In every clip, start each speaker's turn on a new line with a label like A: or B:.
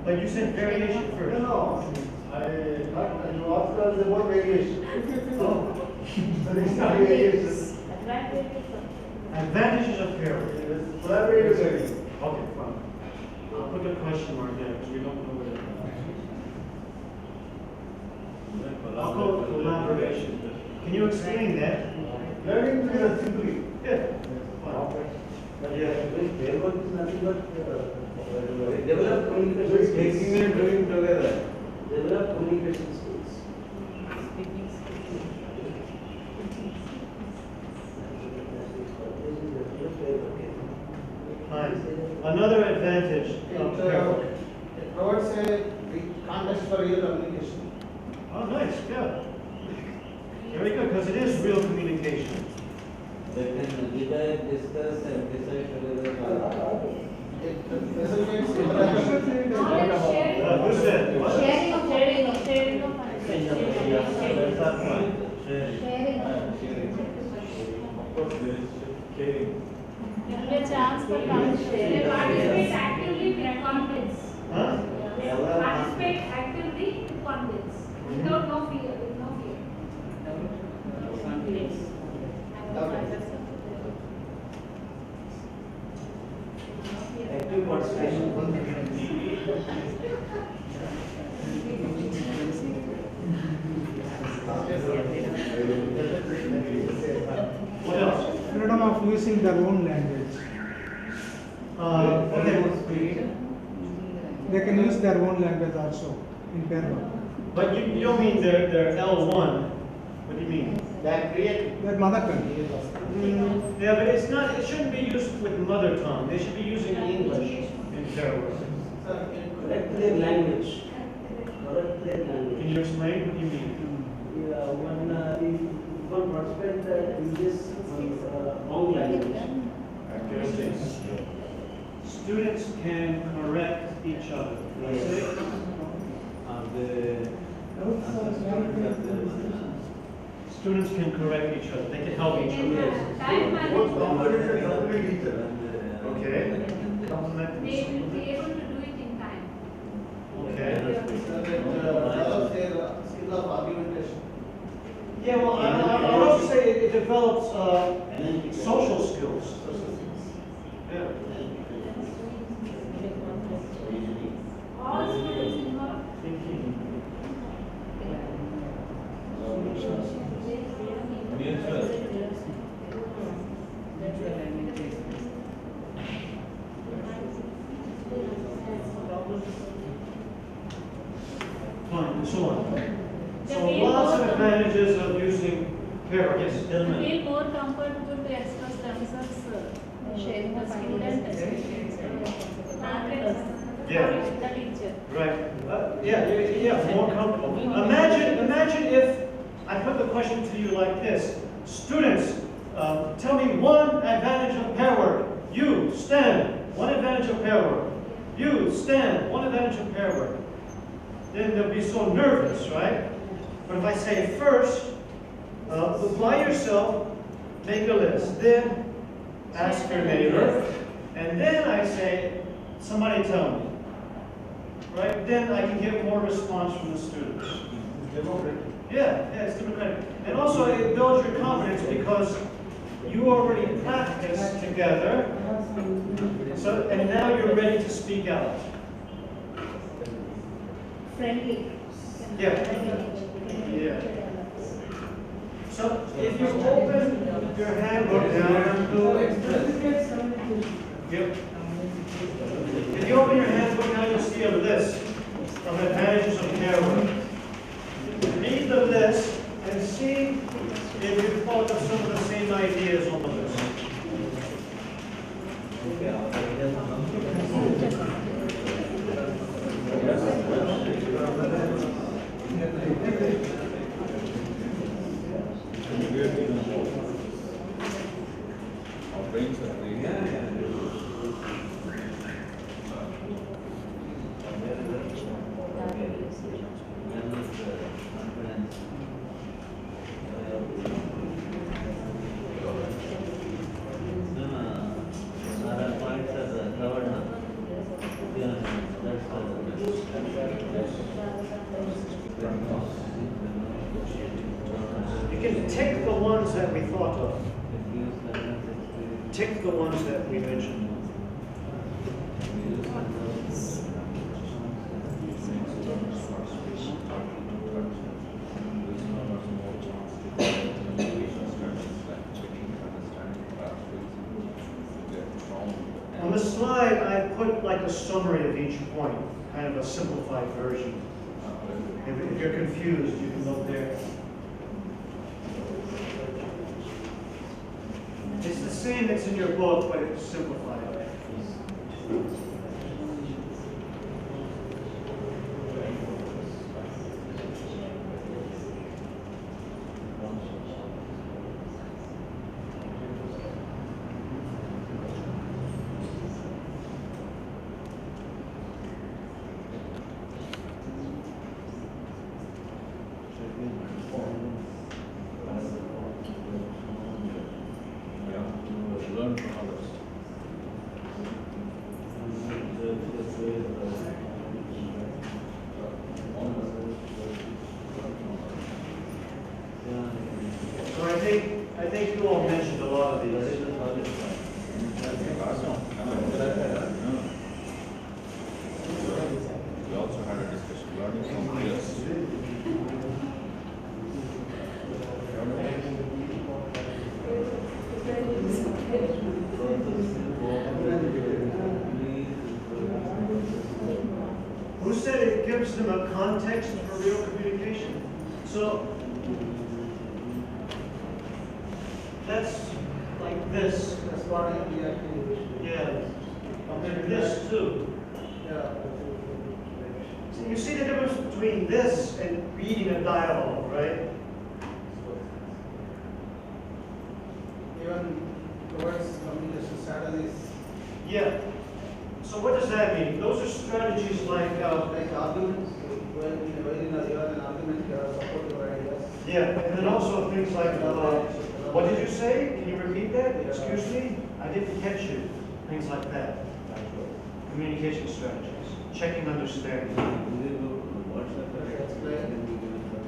A: But you said variation first.
B: No, I thought you asked us about variation.
A: Oh.
B: So it's not variation.
A: Advantages of pair work.
B: It's collaborative learning.
A: Okay, fine. I'll put a question mark there because we don't know what it is. I'll call it collaboration. Can you explain that?
B: Learning together simply.
A: Yeah.
B: But yeah, pair work is nothing but develop communication, making and doing together. Develop communication skills.
A: Fine. Another advantage of pair work.
B: It provides a context for real communication.
A: Oh, nice, yeah. Very good, because it is real communication.
C: They can divide, discuss, and decide together.
B: It facilitates interaction.
A: Who said? What?
D: Sharing of knowledge.
C: That's our point. Sharing.
E: Of course, there is caring.
D: A chance for
F: They
D: conversation.
F: participate actively with confidence.
A: Huh?
F: They participate actively with confidence. Without no fear, with no fear.
C: Active participation.
A: What else?
G: Freedom of using their own language.
A: Okay.
G: They can use their own language also in pair work.
A: But you don't mean they're L1. What do you mean?
B: That create.
G: Their mother tongue.
A: Yeah, but it's not, it shouldn't be used with mother tongue. They should be using English in pair work.
C: Correct their language. Correct their language.
A: Can you explain? What do you mean?
C: Yeah, if one participant uses own language.
A: Students can correct each other. That's it? Students can correct each other. They can help each other.
F: Time management,
A: Okay.
F: they will be able to do it in time.
A: Okay.
B: Develops their skill of argumentation.
A: Yeah, well, I would also say it develops social skills. Yeah.
F: All students involved.
A: Fine, and so on. So lots of advantages of using pair work. Yes,
D: Feel more comfortable to express themselves. Sharing the student.
A: Yeah.
D: The teacher.
A: right. Yeah, more comfortable. Imagine if I put the question to you like this. Students, tell me one advantage of pair work. You, stand. One advantage of pair work. You, stand. One advantage of pair work. Then they'll be so nervous, right? But if I say first, by yourself, make a list. Then ask your neighbor. And then I say, somebody tell me. Right? Then I can get more response from the students. Yeah, it's democratic. And also it builds your confidence because you already practiced together. So, and now you're ready to speak out.
D: Friendly.
A: Yeah. So if you open your handbook now, yep. If you open your handbook now, you'll see a list of advantages of pair work. Read the list and see if you thought of some of the same ideas on the list.
E: Our brains are free.
A: thought of.
C: It gives learners experience.
A: Tick the ones that we mentioned. On the slide, I put like a summary of each point, kind of a simplified version. If you're confused, you can look there. It's the same that's in your book, but it's simplified.
E: Learn from others.
A: So I think you all mentioned a lot of these.
E: We also had a discussion, learning from peers.
A: Who said it gives them a context for real communication? So that's like this.
B: That's what I am reacting.
A: Yeah. And this too.
B: Yeah.
A: So you see the difference between this and reading a dialogue, right?
B: Even towards communication strategies,
A: Yeah. So what does that mean? Those are strategies like,
B: like arguments, when you are an argument, you are support your ideas.
A: yeah, and then also things like, what did you say? Can you repeat that? Excuse me? I didn't catch you. Things like that. Communication strategies. Checking understanding.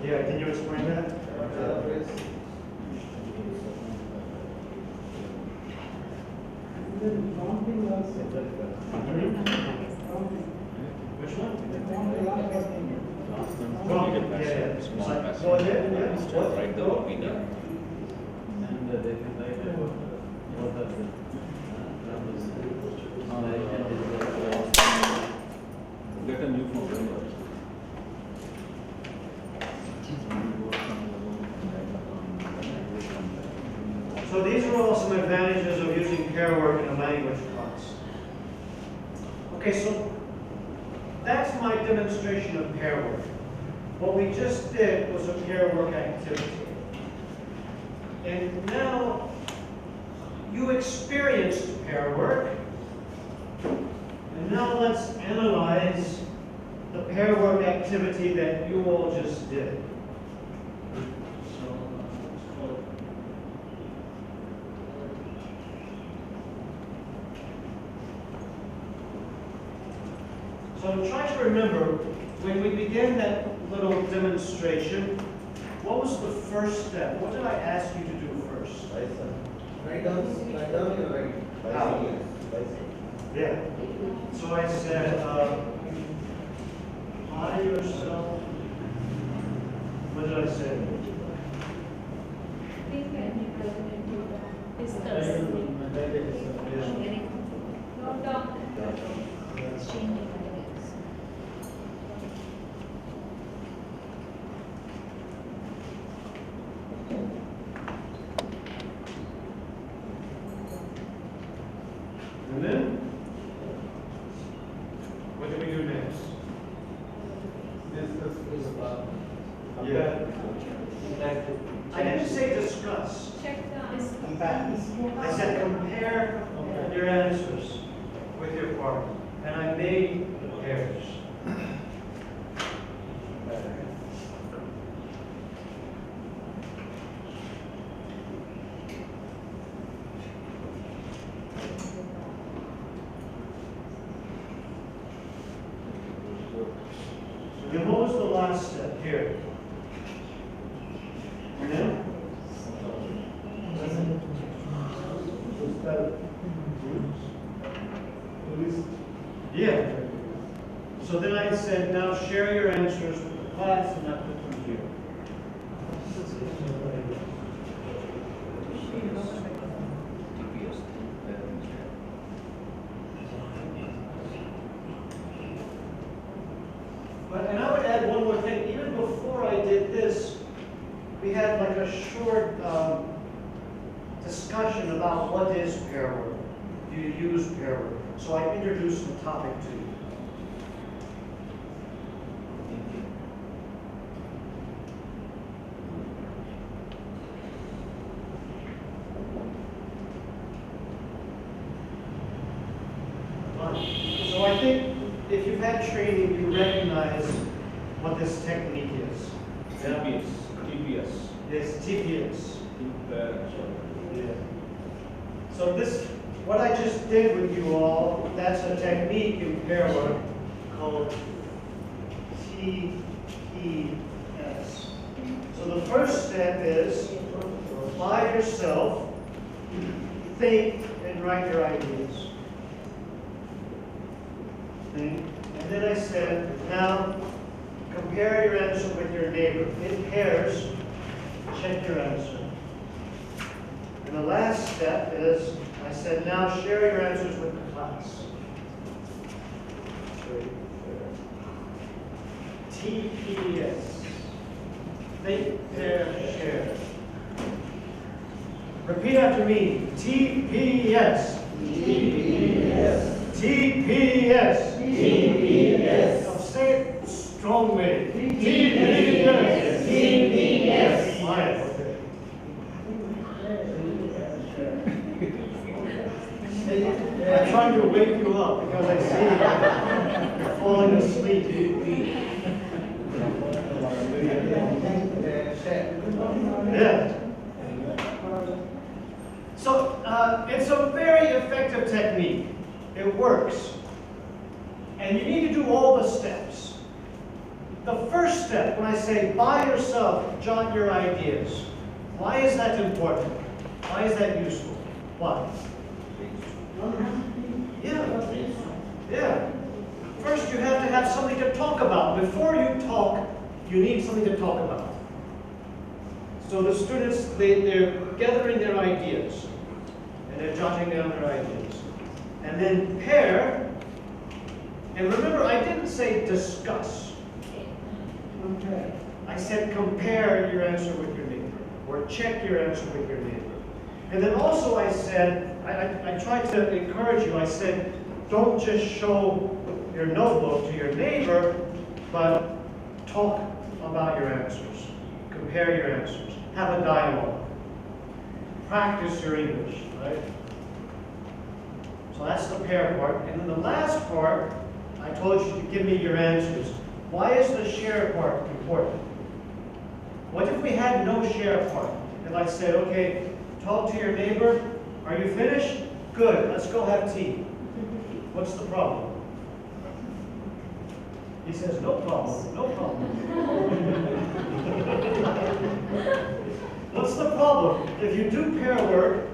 A: Yeah, can you explain that? Which one?
E: Ask them to
A: Well,
E: make a
A: yeah,
E: passage,
A: yeah.
E: small
A: Like,
E: passage.
A: go ahead, yeah.
E: Just
A: What?
E: write the
A: Go.
E: opinion.
C: And they can write about what are the
E: Get a new phone.
A: So these are all some advantages of using pair work in a language class. Okay, so that's my demonstration of pair work. What we just did was a pair work activity. And now you experienced pair work. And now let's analyze the pair work activity that you all just did. So try to remember, when we began that little demonstration, what was the first step? What did I ask you to do first?
B: Write down your right.
A: How? Yeah. So I said, apply yourself. What did I say?
D: Discuss.
F: Note down.
D: Exchanging ideas.
A: And then, what do we do next? Yeah. I didn't say discuss.
F: Check the answer.
A: I said compare your answers with your partner. And I made the pairs. And what was the last step here? And then? Yeah. So then I said, now share your answers with the class, and I put them here. And I would add one more thing. Even before I did this, we had like a short discussion about what is pair work. Do you use pair work? So I introduced the topic to you. So I think if you've had training, you recognize what this technique is.
E: TPS. TPS.
A: It's TPS.
E: Yeah.
A: So this, what I just did with you all, that's a technique in pair work called TPS. So the first step is by yourself, think and write your ideas. Think. And then I said, now compare your answer with your neighbor. In pairs, check your answer. And the last step is, I said, now share your answers with the class. TPS. Think, pair, share. Repeat after me. TPS. TPS. TPS. TPS. Now say it strongly. TPS. TPS. Quiet. I'm trying to wake you up because I see you're falling asleep. Yeah. So it's a very effective technique. It works. And you need to do all the steps. The first step, when I say by yourself, jot your ideas. Why is that important? Why is that useful? Why? Yeah. Yeah. First, you have to have something to talk about. Before you talk, you need something to talk about. So the students, they're gathering their ideas, and they're jotting down their ideas. And then pair, and remember, I didn't say discuss. Okay. I said compare your answer with your neighbor, or check your answer with your neighbor. And then also I said, I tried to encourage you, I said, don't just show your notebook to your neighbor, but talk about your answers. Compare your answers. Have a dialogue. Practice your English, right? So that's the pair part. And then the last part, I told you to give me your answers. Why is the share part important? What if we had no share part? If I said, okay, talk to your neighbor. Are you finished? Good. Let's go have tea. What's the problem? He says, no problem. No problem. What's the problem? If you do pair work,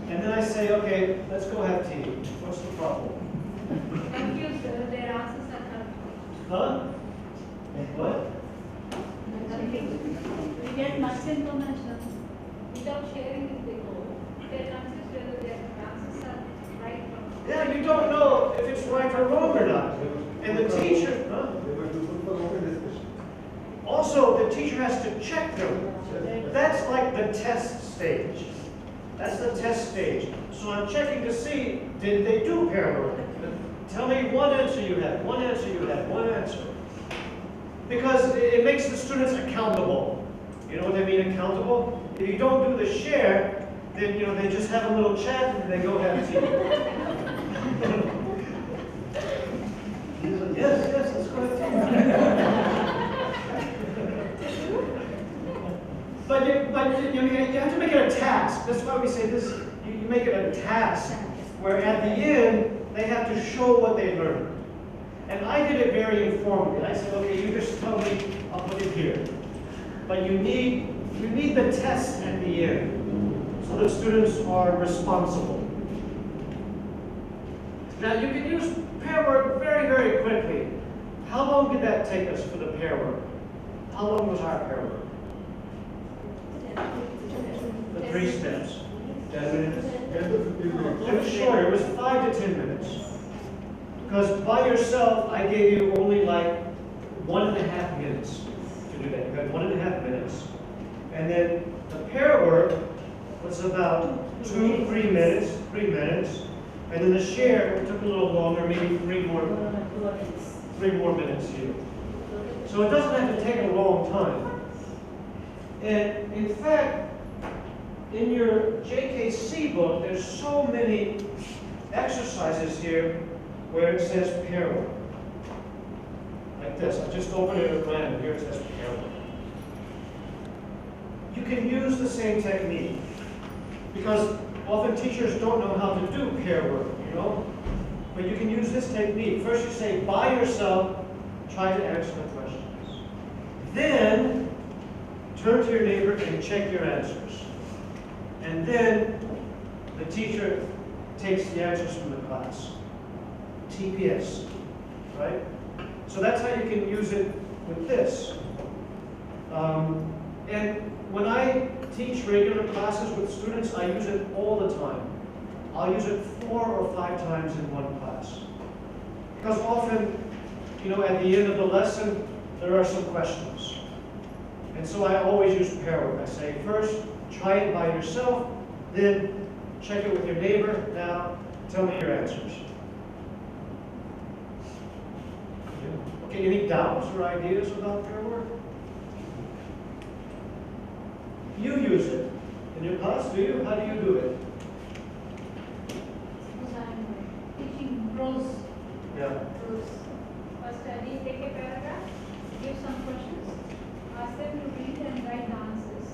A: and then I say, okay, let's go have tea. What's the problem?
F: Thank you, sir. Their answers are correct.
A: Huh? What?
D: We get much information.
F: Without sharing it, they go. They consist whether their answers are right or wrong.
A: Yeah, you don't know if it's right or wrong or not. And the teacher, huh? Also, the teacher has to check them. That's like the test stage. That's the test stage. So I'm checking to see, did they do pair work? Tell me one answer you had, one answer you had, one answer. Because it makes the students accountable. You know what I mean, accountable? If you don't do the share, then they just have a little chat and they go have tea. Yes, let's go have tea. But you have to make it a task. That's why we say this. You make it a task where at the end they have to show what they learned. And I did it very informally. I said, okay, you just tell me, I'll put it here. But you need the test at the end, so the students are responsible. Now you can use pair work very, very quickly. How long did that take us for the pair work? How long was our pair work? The 3 steps.
B: 10 minutes.
A: It was shorter, it was 5 to 10 minutes. Because by yourself, I gave you only like 1.5 minutes to do that. You had 1.5 minutes. And then the pair work was about 2, 3 minutes, 3 minutes. And then the share took a little longer, maybe 3 more minutes here. So it doesn't have to take a long time. And in fact, in your JKC book, there's so many exercises here where it says pair work. Like this. I just opened it at random. Here it says pair work. You can use the same technique because often teachers don't know how to do pair work, you know? But you can use this technique. First you say, by yourself, try to answer the questions. Then, turn to your neighbor and check your answers. And then, the teacher takes the answers from the class. TPS, right? So that's how you can use it with this. And when I teach regular classes with students, I use it all the time. I'll use it 4 or 5 times in one class. Because often, you know, at the end of the lesson, there are some questions. And so I always use pair work. I say, first, try it by yourself, then check it with your neighbor. Now, tell me your answers. Okay, any doubts or ideas about pair work? You use it in your class, do you? How do you do it?
F: Teaching prose.
A: Yeah.
F: First, we take a paragraph, give some questions, ask them to read and write the answers.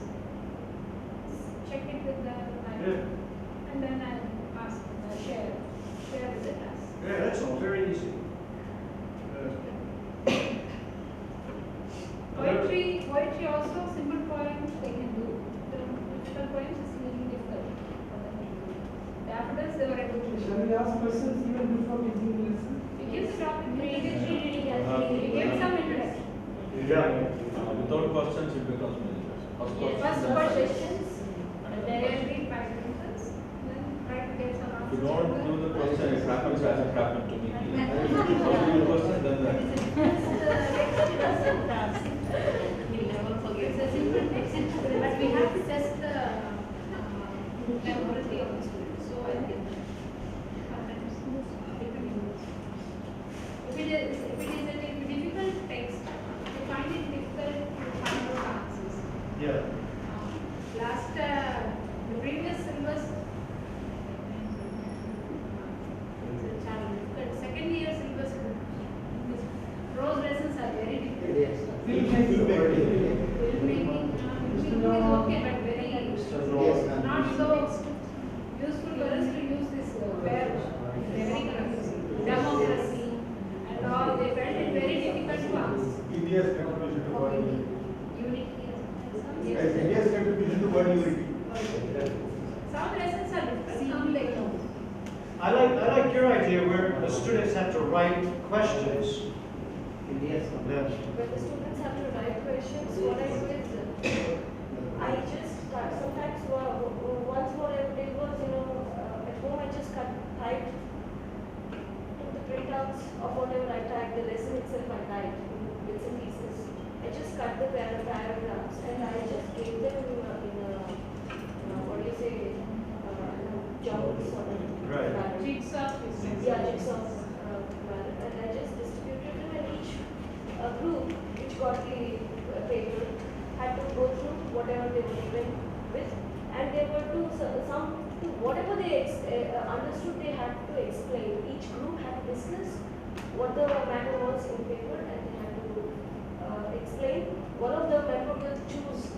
F: Check it with the library, and then I ask, share with the class.
A: Yeah, that's all very easy.
F: Poetry also, simple poems they can do. The difficult poems is really difficult for them to do. The daffodils they were able to do.
G: Shall we ask questions even before beginning the lesson?
F: We give the topic, we give some introduction.
A: Yeah.
E: Without questions, it becomes meaningless.
F: First questions, then read paragraphs, then try to get some
E: If you
F: answers.
E: don't do the question, it happens as it happened to me. First do the question, then that.
F: It's a simple text, but we have to test the ability of the student. So I think if it is a difficult text, they find it difficult to find out answers.
A: Yeah.
F: The previous syllabus, it's a challenge. But second year syllabus, prose lessons are very difficult. Filmmaking is okay, but very not so useful for us to use this verb. Very confusing. Democracy and all, they felt it very difficult to answer.
H: India's contribution to world unity.
F: Unity.
H: Yes, India's contribution to world unity.
F: Some lessons are different, some like no.
A: I like your idea where the students have to write questions.
B: India's
A: Yeah.
I: When the students have to write questions, what I do is, I just sometimes once what I did was, at home I just typed, took the printouts of whatever I typed, the lesson itself I typed in bits and pieces. I just cut the paragraphs and I just gave them in what do you say, jobs or
A: Right.
F: Jigsaw.
I: yeah, jigsaw and I just distributed them in each group which got the paper had to go through whatever they were given with, and they were to whatever they understood they had to explain. Each group had to discuss what the matter was in paper and they had to explain. One of the member will choose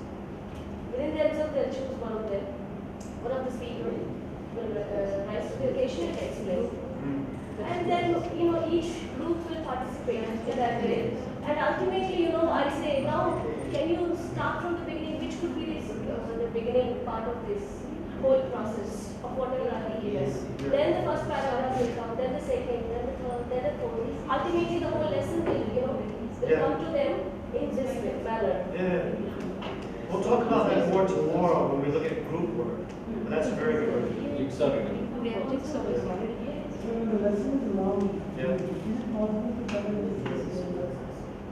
I: within themselves, they'll choose one of them. One of the speaker will rise to the occasion and explain. And then, each group will participate in that way. And ultimately, I say, now, can you start from the beginning? Which could be the beginning part of this whole process of whatever idea is. Then the first paragraph will come, then the second ultimately the whole lesson will
A: Yeah.
I: come to them in this manner.
A: Yeah. We'll talk about that more tomorrow when we look at group work. But that's very good.
E: It's already.
A: Yeah.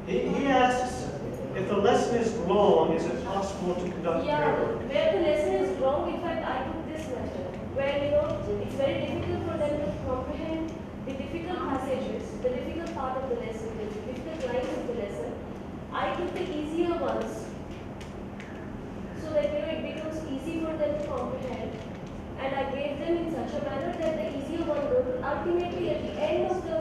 A: He asks, if the lesson is long, is it possible to conduct
I: Yeah,
A: pair work?
I: where the lesson is wrong, in fact, I took this method, where it's very difficult for them to comprehend the difficult passages, the difficult part of the lesson, the difficult lines of the lesson. I took the easier ones, so that it becomes easy for them to comprehend, and I gave them in such a manner that the easier one will ultimately at the end of the